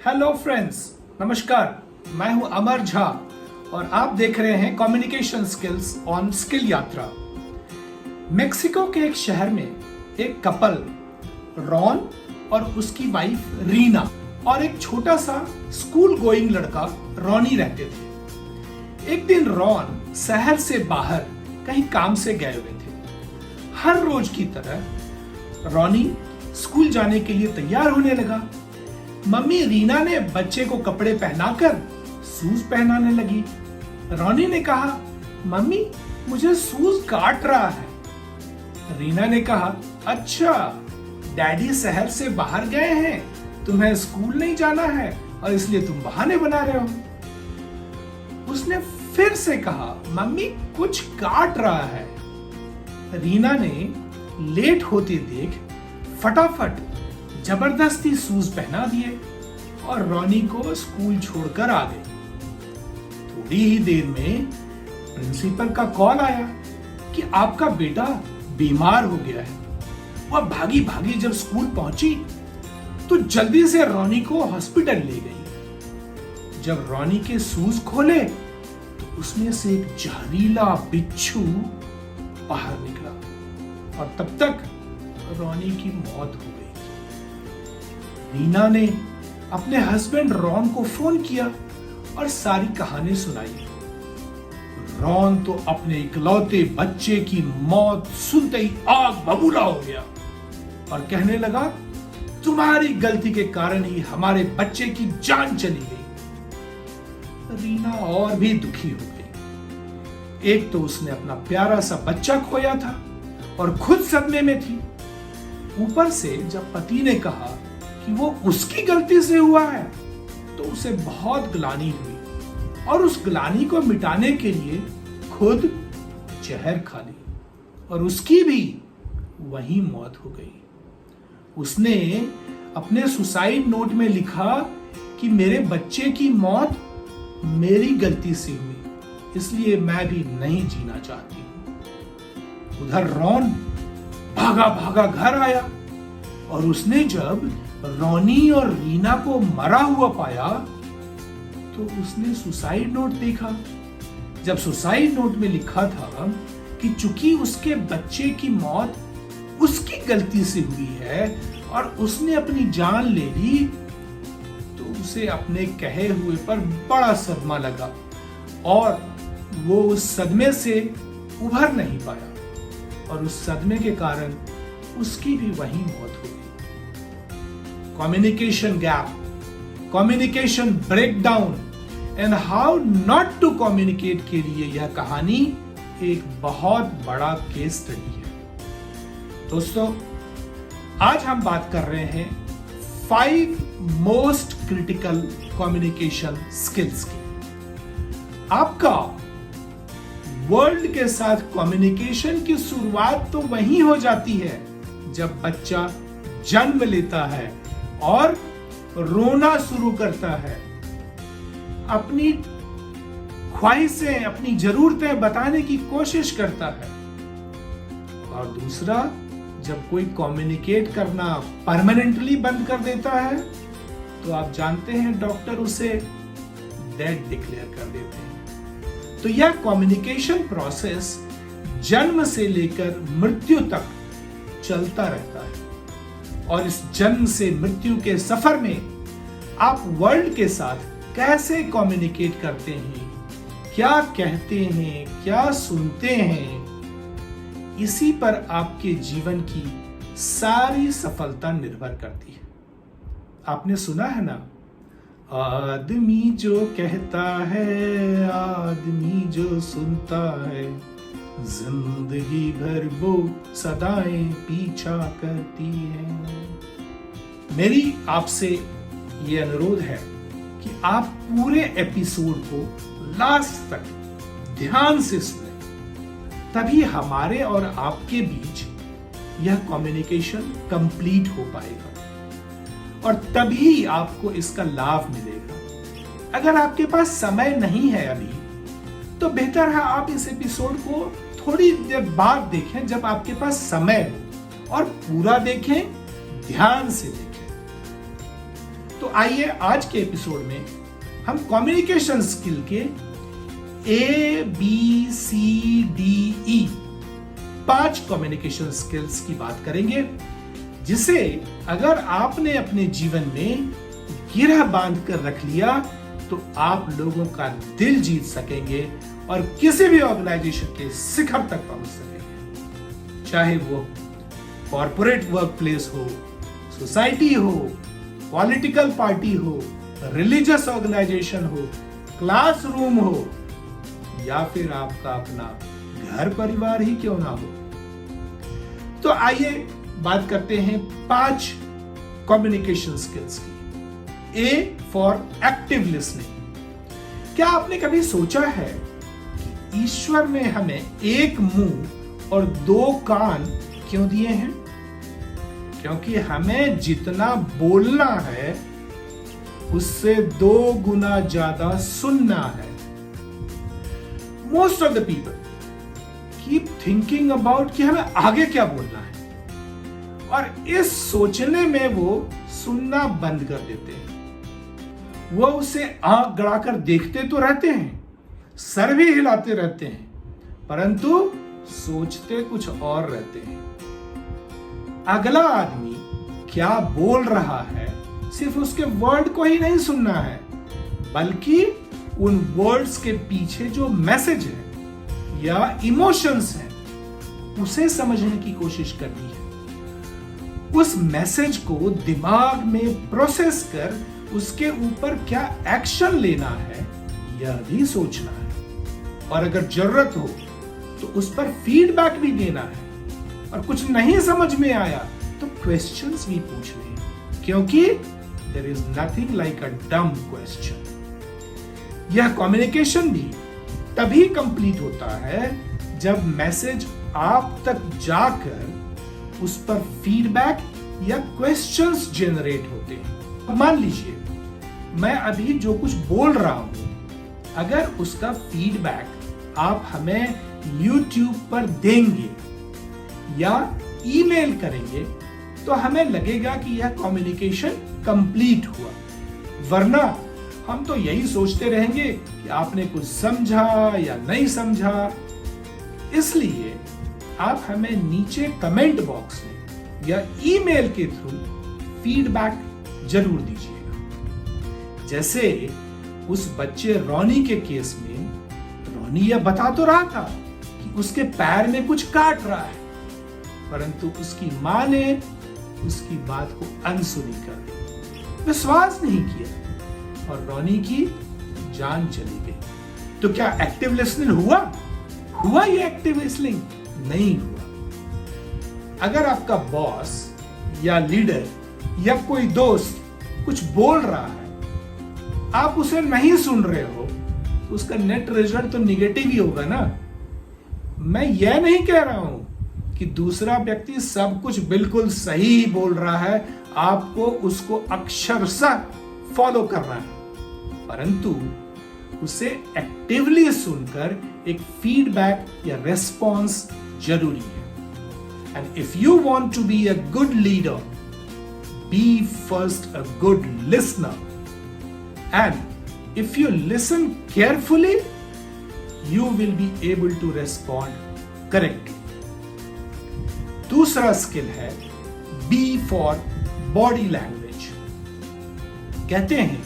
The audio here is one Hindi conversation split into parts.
हेलो फ्रेंड्स, नमस्कार। मैं हूं अमर झा और आप देख रहे हैं कम्युनिकेशन स्किल्स ऑन स्किल यात्रा। मेक्सिको के एक शहर में एक कपल रॉन और उसकी वाइफ रीना और एक छोटा सा स्कूल गोइंग लड़का रॉनी रहते थे। एक दिन रॉन शहर से बाहर कहीं काम से गए हुए थे। हर रोज की तरह रॉनी स्कूल जाने के लिए तैयार होने लगा। मम्मी रीना ने बच्चे को कपड़े पहनाकर शूज पहनाने लगी। रॉनी ने कहा, मम्मी मुझे शूज काट रहा है। रीना ने कहा, अच्छा डैडी शहर से बाहर गए हैं, तुम्हें स्कूल नहीं जाना है और इसलिए तुम बहाने बना रहे हो। उसने फिर से कहा, मम्मी कुछ काट रहा है। रीना ने लेट होते देख फटाफट जबरदस्ती शूज पहना दिए और रॉनी को स्कूल छोड़कर आ गए। थोड़ी ही देर में प्रिंसिपल का कॉल आया कि आपका बेटा बीमार हो गया है। वह भागी भागी जब स्कूल पहुंची तो जल्दी से रॉनी को हॉस्पिटल ले गई। जब रॉनी के शूज खोले तो उसमें से एक जहरीला बिच्छू बाहर निकला और तब तक रॉनी की मौत हो गई। रीना ने अपने हस्बैंड रॉन को फोन किया और सारी कहानी सुनाई। रॉन तो अपने इकलौते बच्चे की मौत सुनते ही आग बबूला हो गया और कहने लगा, तुम्हारी गलती के कारण ही हमारे बच्चे की जान चली गई। रीना और भी दुखी हो गई। एक तो उसने अपना प्यारा सा बच्चा खोया था और खुद सदमे में थी। ऊपर से जब पति ने कहा कि वो उसकी गलती से हुआ है तो उसे बहुत ग्लानि हुई और उस ग्लानि को मिटाने के लिए खुद जहर खा ली और उसकी भी वही मौत हो गई। उसने अपने सुसाइड नोट में लिखा कि मेरे बच्चे की मौत मेरी गलती से हुई, इसलिए मैं भी नहीं जीना चाहती हूं। उधर रॉन भागा भागा घर आया और उसने जब रॉनी और रीना को मरा हुआ पाया तो उसने सुसाइड नोट देखा। जब सुसाइड नोट में लिखा था कि चूंकि उसके बच्चे की मौत उसकी गलती से हुई है और उसने अपनी जान ले ली, तो उसे अपने कहे हुए पर बड़ा सदमा लगा और वो उस सदमे से उभर नहीं पाया और उस सदमे के कारण उसकी भी वही मौत हो गई। Communication gap, communication breakdown and how not to communicate के लिए यह कहानी एक बहुत बड़ा केस स्टडी है। दोस्तों, आज हम बात कर रहे हैं 5 मोस्ट क्रिटिकल कम्युनिकेशन स्किल्स की। आपका वर्ल्ड के साथ कम्युनिकेशन की शुरुआत तो वहीं हो जाती है जब बच्चा जन्म लेता है और रोना शुरू करता है, अपनी ख्वाहिशें, अपनी जरूरतें बताने की कोशिश करता है। और दूसरा, जब कोई कम्युनिकेट करना परमानेंटली बंद कर देता है तो आप जानते हैं डॉक्टर उसे डेड डिक्लेयर कर देते हैं। तो यह कम्युनिकेशन प्रोसेस जन्म से लेकर मृत्यु तक चलता रहता है और इस जन्म से मृत्यु के सफर में आप वर्ल्ड के साथ कैसे कम्युनिकेट करते हैं, क्या कहते हैं, क्या सुनते हैं, इसी पर आपके जीवन की सारी सफलता निर्भर करती है। आपने सुना है ना, आदमी जो कहता है, आदमी जो सुनता है, जिंदगी भर वो सदाएं पीछा करती है। मेरी आपसे ये अनुरोध है कि आप पूरे एपिसोड को लास्ट तक ध्यान से सुने, तभी हमारे और आपके बीच यह कम्युनिकेशन कंप्लीट हो पाएगा और तभी आपको इसका लाभ मिलेगा। अगर आपके पास समय नहीं है अभी, तो बेहतर है आप इस एपिसोड को थोड़ी देर बाद देखें जब आपके पास समय हो और पूरा देखें, ध्यान से देखें। तो आइए आज के एपिसोड में हम कम्युनिकेशन स्किल के ABCDE 5 कम्युनिकेशन स्किल्स की बात करेंगे, जिसे अगर आपने अपने जीवन में गिरह बांध कर रख लिया तो आप लोगों का दिल जीत सकेंगे और किसी भी ऑर्गेनाइजेशन के शिखर तक पहुंच सकेंगे। चाहे वो कॉर्पोरेट वर्कप्लेस हो, सोसाइटी हो, पॉलिटिकल पार्टी हो, रिलीजियस ऑर्गेनाइजेशन हो, क्लासरूम हो, या फिर आपका अपना घर परिवार ही क्यों ना हो। तो आइए बात करते हैं 5 कम्युनिकेशन स्किल्स की। A for active listening. क्या आपने कभी सोचा है कि ईश्वर ने हमें एक मुंह और 2 कान क्यों दिए हैं? क्योंकि हमें जितना बोलना है उससे 2 गुना ज्यादा सुनना है। Most of the people keep thinking about कि हमें आगे क्या बोलना है, और इस सोचने में वो सुनना बंद कर देते हैं। वो उसे आंख गड़ाकर देखते तो रहते हैं, सर भी हिलाते रहते हैं, परंतु सोचते कुछ और रहते हैं। अगला आदमी क्या बोल रहा है सिर्फ उसके वर्ड को ही नहीं सुनना है, बल्कि उन वर्ड्स के पीछे जो मैसेज है या इमोशंस है उसे समझने की कोशिश करनी है। उस मैसेज को दिमाग में प्रोसेस कर उसके ऊपर क्या एक्शन लेना है यह भी सोचना है, और अगर जरूरत हो तो उस पर फीडबैक भी देना है, और कुछ नहीं समझ में आया तो क्वेश्चंस भी पूछने हैं, क्योंकि there is nothing like a dumb question. यह कम्युनिकेशन भी तभी कंप्लीट होता है जब मैसेज आप तक जाकर उस पर फीडबैक या क्वेश्चंस जनरेट होते हैं। मान लीजिए मैं अभी जो कुछ बोल रहा हूं, अगर उसका फीडबैक आप हमें YouTube पर देंगे या ईमेल करेंगे तो हमें लगेगा कि यह कम्युनिकेशन कंप्लीट हुआ, वरना हम तो यही सोचते रहेंगे कि आपने कुछ समझा या नहीं समझा। इसलिए आप हमें नीचे कमेंट बॉक्स में या ईमेल के थ्रू फीडबैक जरूर दीजिएगा। जैसे उस बच्चे रॉनी के केस में, रॉनी यह बता तो रहा था कि उसके पैर में कुछ काट रहा है, परंतु उसकी मां ने उसकी बात को अनसुनी कर दी, विश्वास नहीं किया और रॉनी की जान चली गई। तो क्या एक्टिव लिसनिंग हुआ ये एक्टिव लिसनिंग? नहीं हुआ। अगर आपका बॉस या लीडर या कोई दोस्त कुछ बोल रहा है, आप उसे नहीं सुन रहे हो, तो उसका नेट रिजल्ट तो निगेटिव ही होगा ना। मैं यह नहीं कह रहा हूं कि दूसरा व्यक्ति सब कुछ बिल्कुल सही बोल रहा है, आपको उसको अक्षरशः फॉलो करना है, परंतु उसे एक्टिवली सुनकर एक फीडबैक या रेस्पॉन्स जरूरी है। And if you want to be a good leader, be first a good listener, and if you listen carefully, you will be able to respond correctly. दूसरा स्किल है B for body language. कहते हैं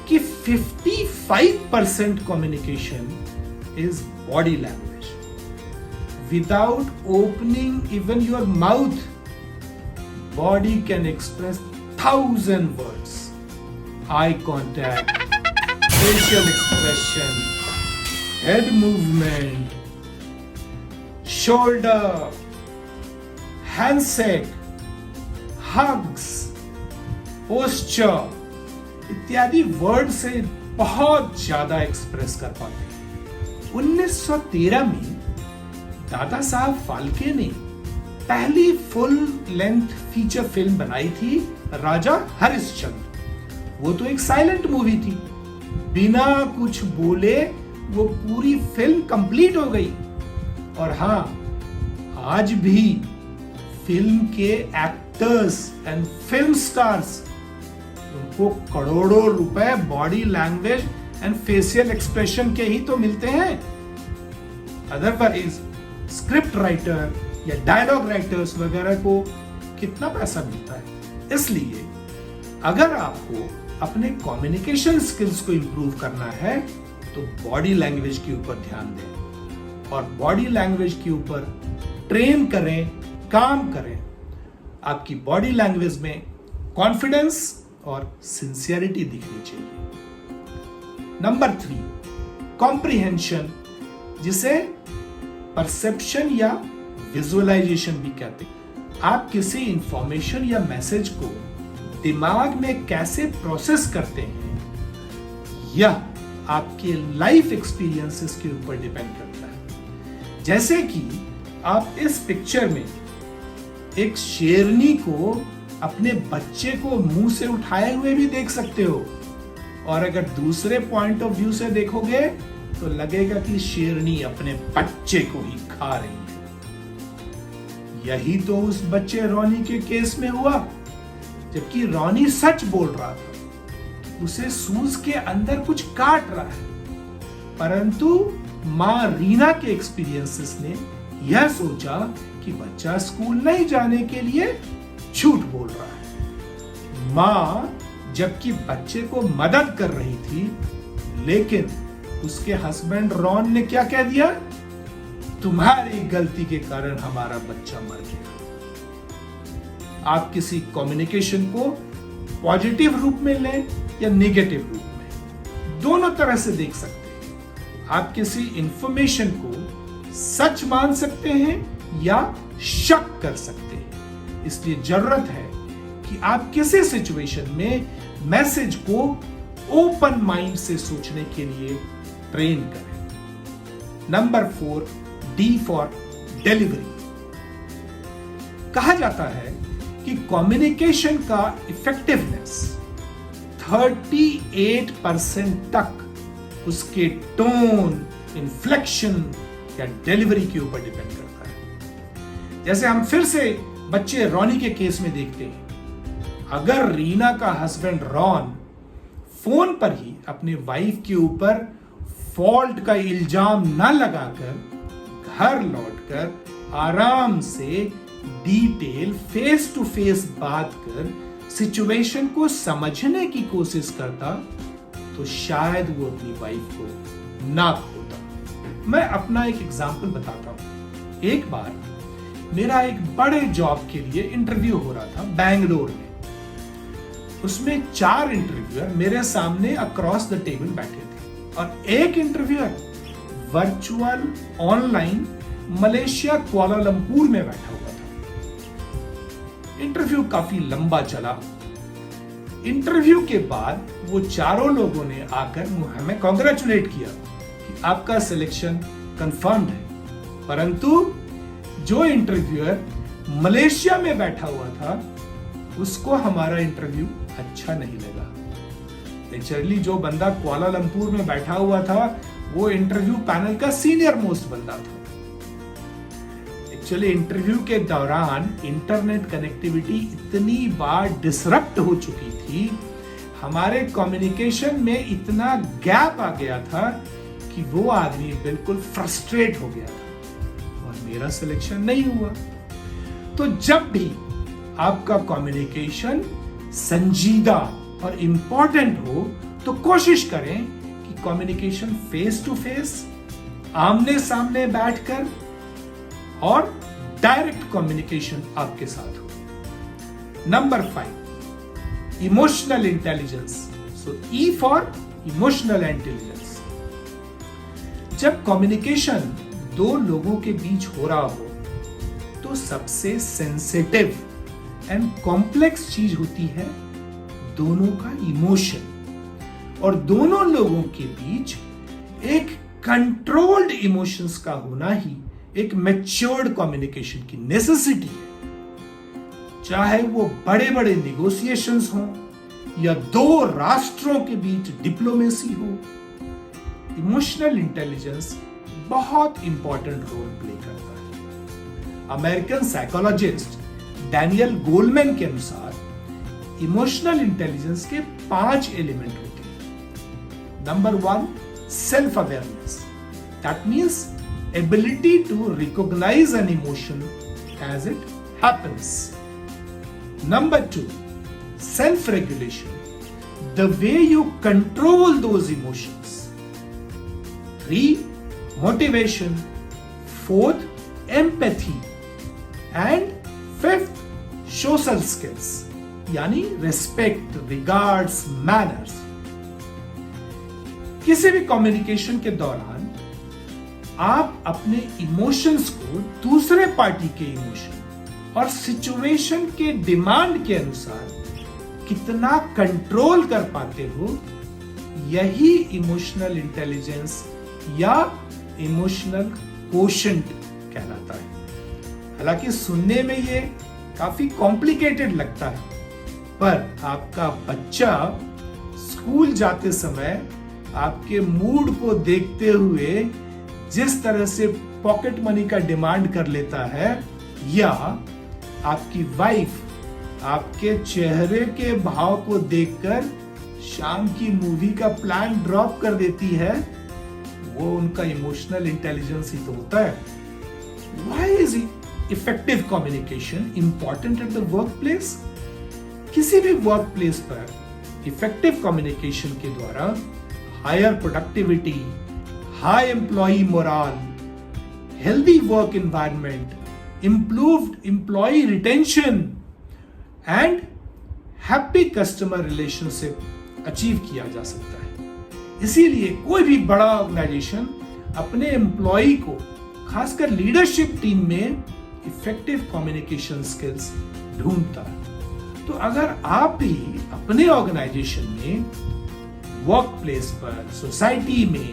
कि 55% communication is body language. Without opening even your mouth, body can express 1,000 words. Eye contact, facial expression, head movement, shoulder, handshake, hugs, posture इत्यादि वर्ड से बहुत ज्यादा एक्सप्रेस कर पाते हैं। 1913 में दादा साहब फाल्के ने पहली फुल लेंथ फीचर फिल्म बनाई थी, राजा हरिश्चंद्र। वो तो एक साइलेंट मूवी थी, बिना कुछ बोले वो पूरी फिल्म कंप्लीट हो गई। और हाँ, आज भी फिल्म के एक्टर्स एंड फिल्म स्टार्स हमको करोड़ों रुपए body language and facial expression के ही तो मिलते हैं। अदरवाइज स्क्रिप्ट राइटर या डायलॉग राइटर्स वगैरह को कितना पैसा मिलता है। इसलिए अगर आपको अपने कम्युनिकेशन स्किल्स को इंप्रूव करना है तो बॉडी लैंग्वेज के ऊपर ध्यान दें और बॉडी लैंग्वेज के ऊपर ट्रेन करें, काम करें। आपकी बॉडी लैंग्वेज में कॉन्फिडेंस और सिंसियरिटी दिखनी चाहिए। नंबर 3, कॉम्प्रिहेंशन, जिसे परसेप्शन या विजुअलाइजेशन भी कहते हैं। आप किसी इंफॉर्मेशन या मैसेज को दिमाग में कैसे प्रोसेस करते हैं यह आपके लाइफ एक्सपीरियंसेस के ऊपर डिपेंड करता है। जैसे कि आप इस पिक्चर में एक शेरनी को अपने बच्चे को मुंह से उठाए हुए भी देख सकते हो, और अगर दूसरे पॉइंट ऑफ व्यू से देखोगे तो लगेगा कि शेरनी अपने बच्चे को ही खा रही है। यही तो उस बच्चे रॉनी के केस में हुआ। जबकि रॉनी सच बोल रहा था, उसे सूज के अंदर कुछ काट रहा है, परंतु मां रीना के एक्सपीरियंसेस ने यह सोचा कि बच्चा स्कूल नहीं जाने के लिए झूठ बोल रहा है। मां जबकि बच्चे को मदद कर रही थी, लेकिन उसके हस्बैंड रॉन ने क्या कह दिया, तुम्हारी गलती के कारण हमारा बच्चा मर गया। आप किसी कम्युनिकेशन को पॉजिटिव रूप में लें या नेगेटिव रूप में, दोनों तरह से देख सकते हैं। आप किसी इंफॉर्मेशन को सच मान सकते हैं या शक कर सकते हैं। इसलिए जरूरत है कि आप किसी सिचुएशन में मैसेज को ओपन माइंड से सोचने के लिए ट्रेन करें। Number 4, D for delivery. कहा जाता है कि कम्युनिकेशन का इफेक्टिवनेस 38% तक उसके टोन, इन्फ्लेक्शन या डिलीवरी के ऊपर डिपेंड करता है। जैसे हम फिर से बच्चे रॉनी के केस में देखते हैं, अगर रीना का हस्बैंड रॉन फोन पर ही अपनी वाइफ के ऊपर फॉल्ट का इल्जाम न लगाकर घर लौटकर आराम से डिटेल फेस टू फेस बात कर सिचुएशन को समझने की कोशिश करता तो शायद वो अपनी वाइफ को ना खोता। मैं अपना एक एग्जांपल बताता हूं। एक बार मेरा एक बड़े जॉब के लिए इंटरव्यू हो रहा था बेंगलोर में। उसमें 4 इंटरव्यूअर मेरे सामने अक्रॉस द टेबल बैठे थे और एक interviewer virtual online Malaysia Kuala Lumpur में बैठा हुआ था। इंटरव्यू काफी लंबा चला। इंटरव्यू के बाद वो चारों लोगों ने आकर हमें कांग्रेचुलेट किया कि आपका सिलेक्शन कंफर्म्ड है, परंतु जो इंटरव्यूअर मलेशिया में बैठा हुआ था उसको हमारा इंटरव्यू अच्छा नहीं लगा। नेचुरली जो बंदा कुआलालंपुर में बैठा हुआ था वो इंटरव्यू पैनल का सीनियर मोस्ट बंदा था। एक्चुअली इंटरव्यू के दौरान इंटरनेट कनेक्टिविटी इतनी बार डिसरप्ट हो चुकी थी, हमारे कम्युनिकेशन में इतना गैप आ गया था कि वो आदमी बिल्कुल फ्रस्ट्रेट हो गया था और मेरा सिलेक्शन नहीं हुआ। तो जब भी आपका कम्युनिकेशन संजीदा और इंपॉर्टेंट हो तो कोशिश करें कि कम्युनिकेशन फेस टू फेस, आमने सामने बैठकर और डायरेक्ट कम्युनिकेशन आपके साथ हो। Number 5, emotional intelligence. So E for emotional intelligence. जब कम्युनिकेशन 2 लोगों के बीच हो रहा हो तो सबसे सेंसिटिव एंड कॉम्प्लेक्स चीज होती है दोनों का इमोशन, और दोनों लोगों के बीच एक कंट्रोल्ड इमोशंस का होना ही एक मैच्योर्ड कम्युनिकेशन की नेसेसिटी है। चाहे वो बड़े बड़े निगोशिएशंस हों या 2 राष्ट्रों के बीच डिप्लोमेसी हो, इमोशनल इंटेलिजेंस बहुत इंपॉर्टेंट रोल प्ले करता है। अमेरिकन साइकोलॉजिस्ट डैनियल गोलमैन के अनुसार इमोशनल इंटेलिजेंस के 5 एलिमेंट होते हैं। Number 1, self awareness, that means ability to recognise an emotion as it happens. Number 2, self regulation, the way you control those emotions. 3, motivation. 4th, empathy. And 5th, social skills, यानी respect, regards, manners. किसी भी कम्युनिकेशन के दौरान आप अपने इमोशंस को दूसरे पार्टी के इमोशन और सिचुएशन के डिमांड के अनुसार कितना कंट्रोल कर पाते हो, यही इमोशनल इंटेलिजेंस या इमोशनल कोशेंट कहलाता है। हालांकि सुनने में ये काफी कॉम्प्लिकेटेड लगता है, पर आपका बच्चा स्कूल जाते समय आपके मूड को देखते हुए जिस तरह से पॉकेट मनी का डिमांड कर लेता है, या आपकी वाइफ आपके चेहरे के भाव को देखकर शाम की मूवी का प्लान ड्रॉप कर देती है, वो उनका इमोशनल इंटेलिजेंस ही तो होता है। Why is effective communication important at the work place? किसी भी वर्क प्लेस पर इफेक्टिव कम्युनिकेशन के द्वारा higher productivity, high employee morale, healthy work environment, improved employee retention and happy customer relationship achieve किया जा सकता है। इसीलिए कोई भी बड़ा ऑर्गेनाइजेशन अपने एम्प्लॉई को, खासकर लीडरशिप टीम में, इफेक्टिव कम्युनिकेशन स्किल्स ढूंढता है। तो अगर आप भी अपने ऑर्गेनाइजेशन में, वर्क प्लेस पर, सोसाइटी में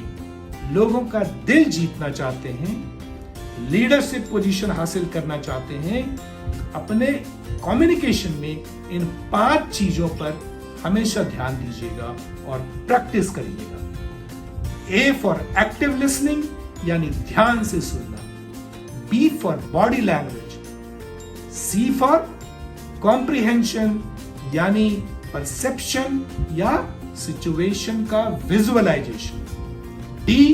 लोगों का दिल जीतना चाहते हैं, लीडरशिप पोजीशन हासिल करना चाहते हैं, अपने कम्युनिकेशन में इन 5 चीजों पर हमेशा ध्यान दीजिएगा और प्रैक्टिस करिएगा। ए फॉर एक्टिव लिसनिंग, यानी ध्यान से सुनना। B for body language. C for comprehension, यानी परसेप्शन या सिचुएशन का visualisation. D,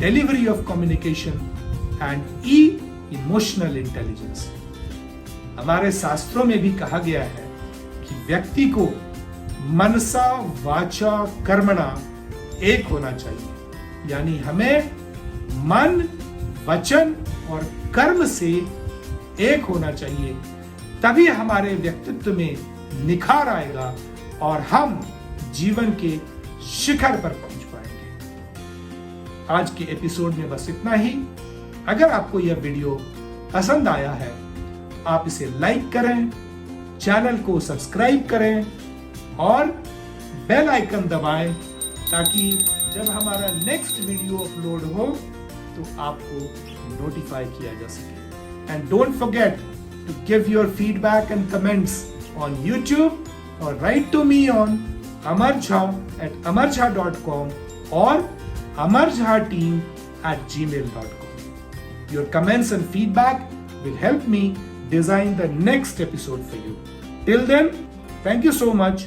delivery of communication. And E, emotional intelligence. हमारे शास्त्रों में भी कहा गया है कि व्यक्ति को मनसा वाचा कर्मणा एक होना चाहिए, यानी हमें मन, वचन और कर्म से एक होना चाहिए, तभी हमारे व्यक्तित्व में निखार आएगा और हम जीवन के शिखर पर पहुंच पाएंगे। आज के एपिसोड में बस इतना ही। अगर आपको यह वीडियो पसंद आया है, आप इसे लाइक करें, चैनल को सब्सक्राइब करें और बेल आइकन दबाएं, ताकि जब हमारा नेक्स्ट वीडियो अपलोड हो तो आपको नोटिफाई किया जा सके। And don't forget to give your feedback and comments on YouTube or write to me on amarjha@amarjha.com or amarjhateam@gmail.com. Your comments and feedback will help me design the next episode for you. Till then, thank you so much.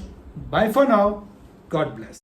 Bye for now. God bless.